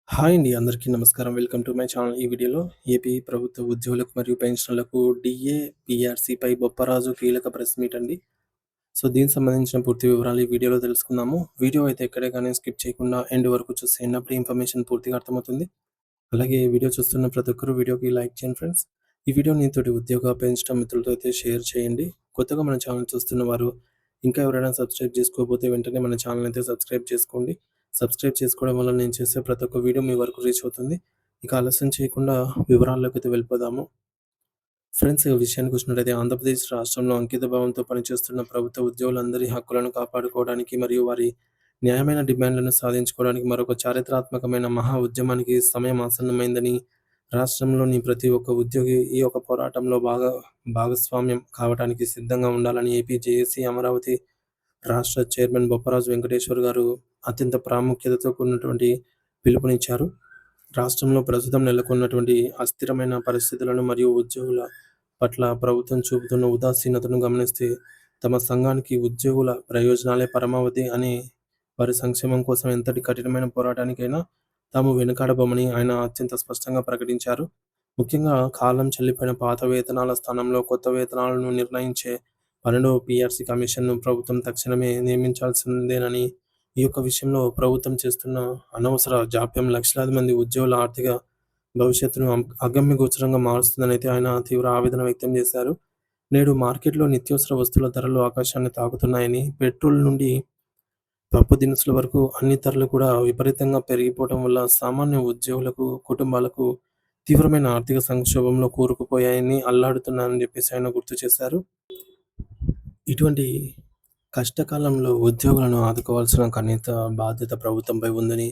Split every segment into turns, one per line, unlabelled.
Hi అండి. అందరికీ నమస్కారం. Welcome to my channel. ఈ వీడియోలో ఏపీ ప్రభుత్వ ఉద్యోగులకు మరియు పెన్షనర్లకు డీఏ, పీఆర్సీపై బొప్పరాజు కీలక ప్రెస్ మీట్ అండి. సో, దీనికి సంబంధించిన పూర్తి వివరాలు ఈ వీడియోలో తెలుసుకుందాము. వీడియో అయితే ఎక్కడే గాని స్కిప్ చేయకుండా ఎండ్ వరకు చూసేయండి. అప్పుడే ఇన్ఫర్మేషన్ పూర్తిగా అర్థమవుతుంది. అలాగే వీడియో చూస్తున్న ప్రతి ఒక్కరు వీడియోకి లైక్ చేయండి ఫ్రెండ్స్. ఈ వీడియోని తోటి ఉద్యోగ, పెన్షన్ మిత్రులతో అయితే షేర్ చేయండి. కొత్తగా మన ఛానల్ చూస్తున్న వారు ఇంకా ఎవరైనా సబ్స్క్రైబ్ చేసుకోకపోతే వెంటనే మన ఛానల్ అయితే సబ్స్క్రైబ్ చేసుకోండి. సబ్స్క్రైబ్ చేసుకోవడం వల్ల నేను చేసే ప్రతి ఒక్క వీడియో మీ వరకు రీచ్ అవుతుంది. ఇక ఆలస్యం చేయకుండా వివరాల్లోకి అయితే వెళ్ళిపోదాము. ఫ్రెండ్స్, ఈ విషయానికొచ్చినట్టయితే ఆంధ్రప్రదేశ్ రాష్ట్రంలో అంకితభావంతో పనిచేస్తున్న ప్రభుత్వ ఉద్యోగులందరి హక్కులను కాపాడుకోవడానికి మరియు వారి న్యాయమైన డిమాండ్లను సాధించుకోవడానికి మరొక చారిత్రాత్మకమైన మహా ఉద్యమానికి సమయం ఆసన్నమైందని, రాష్ట్రంలోని ప్రతి ఒక్క ఉద్యోగి ఈ యొక్క పోరాటంలో భాగస్వామ్యం కావడానికి సిద్ధంగా ఉండాలని ఏపీ జేఏసీ అమరావతి రాష్ట్ర చైర్మన్ బొప్పరాజు వెంకటేశ్వర్ గారు అత్యంత ప్రాముఖ్యతతో కూడినటువంటి పిలుపునిచ్చారు. రాష్ట్రంలో ప్రస్తుతం నెలకొన్నటువంటి అస్థిరమైన పరిస్థితులను మరియు ఉద్యోగుల పట్ల ప్రభుత్వం చూపుతున్న ఉదాసీనతను గమనిస్తే తమ సంఘానికి ఉద్యోగుల ప్రయోజనాలే పరమావధి అని, వారి సంక్షేమం కోసం ఎంతటి కఠినమైన పోరాటానికైనా తాము వెనుకాడబోమని ఆయన అత్యంత స్పష్టంగా ప్రకటించారు. ముఖ్యంగా కాలం చెల్లిపోయిన పాత వేతనాల స్థానంలో కొత్త వేతనాలను నిర్ణయించే 12వ పీఆర్సీ కమిషన్‌ను ప్రభుత్వం తక్షణమే నియమించాల్సిందేనని, ఈ యొక్క విషయంలో ప్రభుత్వం చేస్తున్న అనవసర జాప్యం లక్షలాది మంది ఉద్యోగుల ఆర్థిక భవిష్యత్తును అగమ్యగోచరంగా మారుస్తుందనైతే ఆయన తీవ్ర ఆవేదన వ్యక్తం చేశారు. నేడు మార్కెట్‌లో నిత్యావసర వస్తువుల ధరలు ఆకాశాన్ని తాకుతున్నాయని, పెట్రోల్ నుండి పప్పు దినుసుల వరకు అన్ని ధరలు కూడా విపరీతంగా పెరిగిపోవడం వల్ల సామాన్య ఉద్యోగులకు, కుటుంబాలకు తీవ్రమైన ఆర్థిక సంక్షోభంలో కూరుకుపోయాయని, అల్లాడుతున్నారని చెప్పేసి ఆయన గుర్తు చేశారు. ఇటువంటి కష్టకాలంలో ఉద్యోగులను ఆదుకోవాల్సిన కనీత బాధ్యత ప్రభుత్వంపై ఉందని,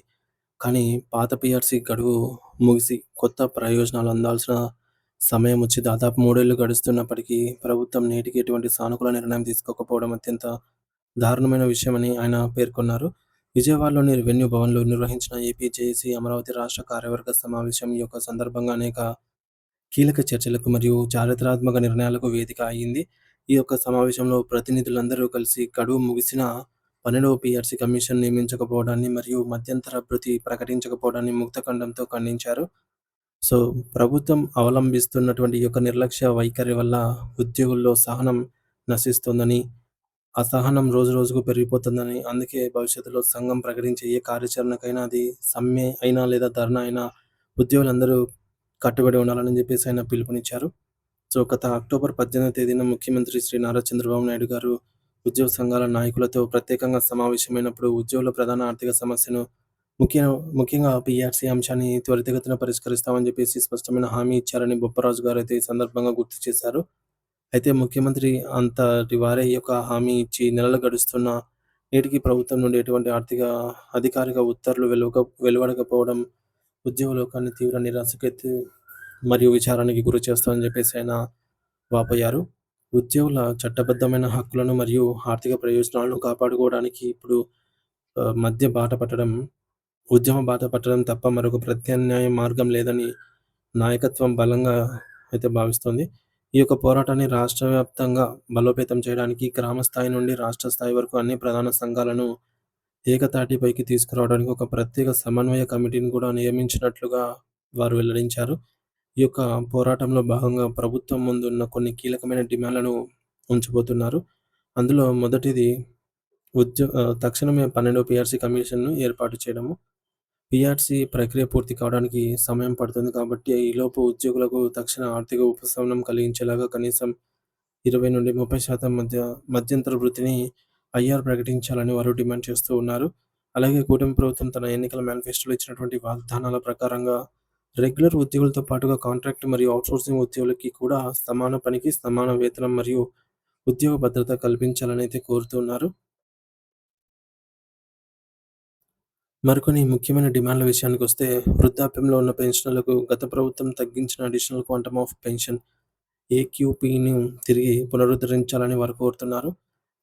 కానీ పాత పీఆర్సీ గడువు ముగిసి కొత్త ప్రయోజనాలు అందాల్సిన సమయం వచ్చి దాదాపు 3 ఏళ్లు గడుస్తున్నప్పటికీ ప్రభుత్వం నేటికి ఎటువంటి సానుకూల నిర్ణయం తీసుకోకపోవడం అత్యంత దారుణమైన విషయమని ఆయన పేర్కొన్నారు. విజయవాడలోని రెవెన్యూ భవన్‌లో నిర్వహించిన ఏపీ జేఏసీ అమరావతి రాష్ట్ర కార్యవర్గ సమావేశం ఈ యొక్క సందర్భంగా అనేక కీలక చర్చలకు మరియు చారిత్రాత్మక నిర్ణయాలకు వేదిక అయింది. ఈ యొక్క సమావేశంలో ప్రతినిధులందరూ కలిసి గడువు ముగిసినా 12వ పీఆర్సీ కమిషన్ నియమించకపోవడాన్ని మరియు మధ్యంతర భృతి ప్రకటించకపోవడాన్ని ముక్తకంఠంతో ఖండించారు. సో, ప్రభుత్వం అవలంబిస్తున్నటువంటి ఈ యొక్క నిర్లక్ష్య వైఖరి వల్ల ఉద్యోగుల్లో సహనం నశిస్తోందని, అసహనం రోజురోజుకు పెరిగిపోతుందని, అందుకే భవిష్యత్తులో సంఘం ప్రకటించే ఏ కార్యాచరణకైనా, అది సమ్మె అయినా లేదా ధర్నా అయినా ఉద్యోగులందరూ కట్టుబడి ఉండాలని చెప్పేసి ఆయన పిలుపునిచ్చారు. సో, గత అక్టోబర్ 18వ తేదీన ముఖ్యమంత్రి శ్రీ నారా చంద్రబాబు నాయుడు గారు ఉద్యోగ సంఘాల నాయకులతో ప్రత్యేకంగా సమావేశమైనప్పుడు ఉద్యోగుల ప్రధాన ఆర్థిక సమస్యను ముఖ్య ముఖ్యంగా పీఆర్సీ అంశాన్ని త్వరితగతిన పరిష్కరిస్తామని చెప్పేసి స్పష్టమైన హామీ ఇచ్చారని బొప్పరాజు గారైతే ఈ సందర్భంగా గుర్తు చేశారు. అయితే ముఖ్యమంత్రి అంతటి వారే ఈ యొక్క హామీ ఇచ్చి నెలలు గడుస్తున్నా నేటికి ప్రభుత్వం నుండి ఎటువంటి అధికారిక ఉత్తర్వులు వెలువడకపోవడం ఉద్యోగ లోకాన్ని తీవ్ర నిరాశకెత్తి మరియు విచారానికి గురి చేస్తుందని చెప్పేసి ఆయన వాపోయారు. ఉద్యోగుల చట్టబద్ధమైన హక్కులను మరియు ఆర్థిక ప్రయోజనాలను కాపాడుకోవడానికి ఇప్పుడు మధ్య బాట పట్టడం ఉద్యమ బాట పట్టడం తప్ప మరొక ప్రత్యామ్నాయ మార్గం లేదని నాయకత్వం బలంగా అయితే భావిస్తోంది. ఈ యొక్క పోరాటాన్ని రాష్ట్ర వ్యాప్తంగా బలోపేతం చేయడానికి గ్రామ స్థాయి నుండి రాష్ట్ర స్థాయి వరకు అన్ని ప్రధాన సంఘాలను ఏకతాటిపైకి తీసుకురావడానికి ఒక ప్రత్యేక సమన్వయ కమిటీని కూడా నియమించినట్లుగా వారు వెల్లడించారు. ఈ యొక్క పోరాటంలో భాగంగా ప్రభుత్వం ముందున్న కొన్ని కీలకమైన డిమాండ్‌లను ఉంచబోతున్నారు. అందులో మొదటిది తక్షణమే 12వ పీఆర్సీ కమిషన్‌ను ఏర్పాటు చేయడము. పీఆర్సీ ప్రక్రియ పూర్తి కావడానికి సమయం పడుతుంది కాబట్టి, ఈలోపు ఉద్యోగులకు తక్షణ ఆర్థిక ఉపశమనం కలిగించేలాగా కనీసం 20-30% మధ్యంతర వృత్తిని ప్రకటించాలని వారు డిమాండ్ చేస్తూ ఉన్నారు. అలాగే కూటమి ప్రభుత్వం తన ఎన్నికల మేనిఫెస్టోలో ఇచ్చినటువంటి వాగ్దానాల ప్రకారంగా రెగ్యులర్ ఉద్యోగులతో పాటుగా కాంట్రాక్ట్ మరియు ఔట్‌సోర్సింగ్ ఉద్యోగులకి కూడా సమాన పనికి సమాన వేతనం మరియు ఉద్యోగ భద్రత కల్పించాలని అయితే కోరుతున్నారు. మరికొన్ని ముఖ్యమైన డిమాండ్ల విషయానికొస్తే, వృద్ధాప్యంలో ఉన్న పెన్షనర్లకు గత ప్రభుత్వం తగ్గించిన అడిషనల్ క్వాంటమ్ ఆఫ్ పెన్షన్ ఏక్యూపీని తిరిగి పునరుద్ధరించాలని వారు కోరుతున్నారు.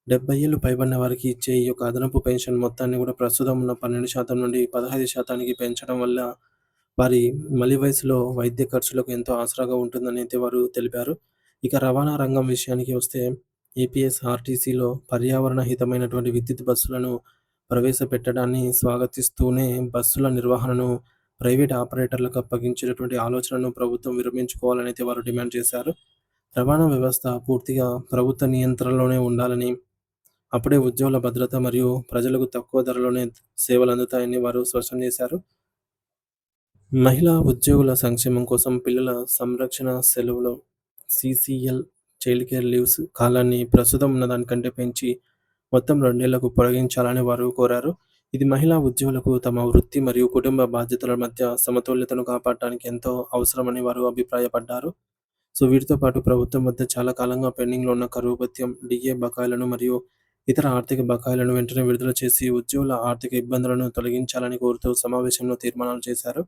70 ఏళ్లు పైబడిన వారికి ఇచ్చే ఈ యొక్క అదనపు పెన్షన్ మొత్తాన్ని కూడా ప్రస్తుతం ఉన్న 12% నుండి 15%కి పెంచడం వల్ల వారి మలి వయసులో వైద్య ఖర్చులకు ఎంతో ఆసరాగా ఉంటుందని అయితే వారు తెలిపారు. ఇక రవాణా రంగం విషయానికి వస్తే, ఏపీఎస్ఆర్టీసీలో పర్యావరణ హితమైనటువంటి విద్యుత్ బస్సులను ప్రవేశపెట్టడాన్ని స్వాగతిస్తూనే బస్సుల నిర్వహణను ప్రైవేట్ ఆపరేటర్లకు అప్పగించేటటువంటి ఆలోచనను ప్రభుత్వం విరమించుకోవాలనైతే వారు డిమాండ్ చేశారు. రవాణా వ్యవస్థ పూర్తిగా ప్రభుత్వ నియంత్రణలోనే ఉండాలని, అప్పుడే ఉద్యోగుల భద్రత మరియు ప్రజలకు తక్కువ ధరలోనే సేవలందుతాయని వారు స్పష్టం చేశారు. మహిళా ఉద్యోగుల సంక్షేమం కోసం పిల్లల సంరక్షణ సెలవులో సీసీఎల్ చైల్డ్ కేర్ లీవ్స్ కాలాన్ని ప్రస్తుతం ఉన్న దానికంటే పెంచి మొత్తం 2 ఏళ్లకు పొడిగించాలని వారు కోరారు. ఇది మహిళా ఉద్యోగులకు తమ వృత్తి మరియు కుటుంబ బాధ్యతల మధ్య సమతుల్యతను కాపాడటానికి ఎంతో అవసరమని వారు అభిప్రాయపడ్డారు. సో, వీటితో పాటు ప్రభుత్వం వద్ద చాలా కాలంగా పెండింగ్‌లో ఉన్న కరువు భత్యం, డీఏ బకాయిలను మరియు ఇతర ఆర్థిక బకాయిలను వెంటనే విడుదల చేసి ఉద్యోగుల ఆర్థిక ఇబ్బందులను తొలగించాలని కోరుతూ సమావేశంలో తీర్మానాలు చేశారు.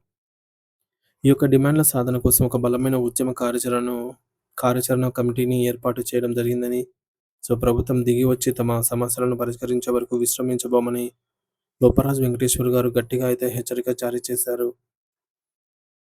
ఈ యొక్క డిమాండ్ల సాధన కోసం ఒక బలమైన ఉద్యమ కార్యాచరణ కమిటీని ఏర్పాటు చేయడం జరిగిందని, సో, ప్రభుత్వం దిగి వచ్చి తమ సమస్యలను పరిష్కరించే వరకు విశ్రమించబోమని బొప్పరాజు వెంకటేశ్వర్ గారు గట్టిగా అయితే హెచ్చరిక జారీ చేశారు.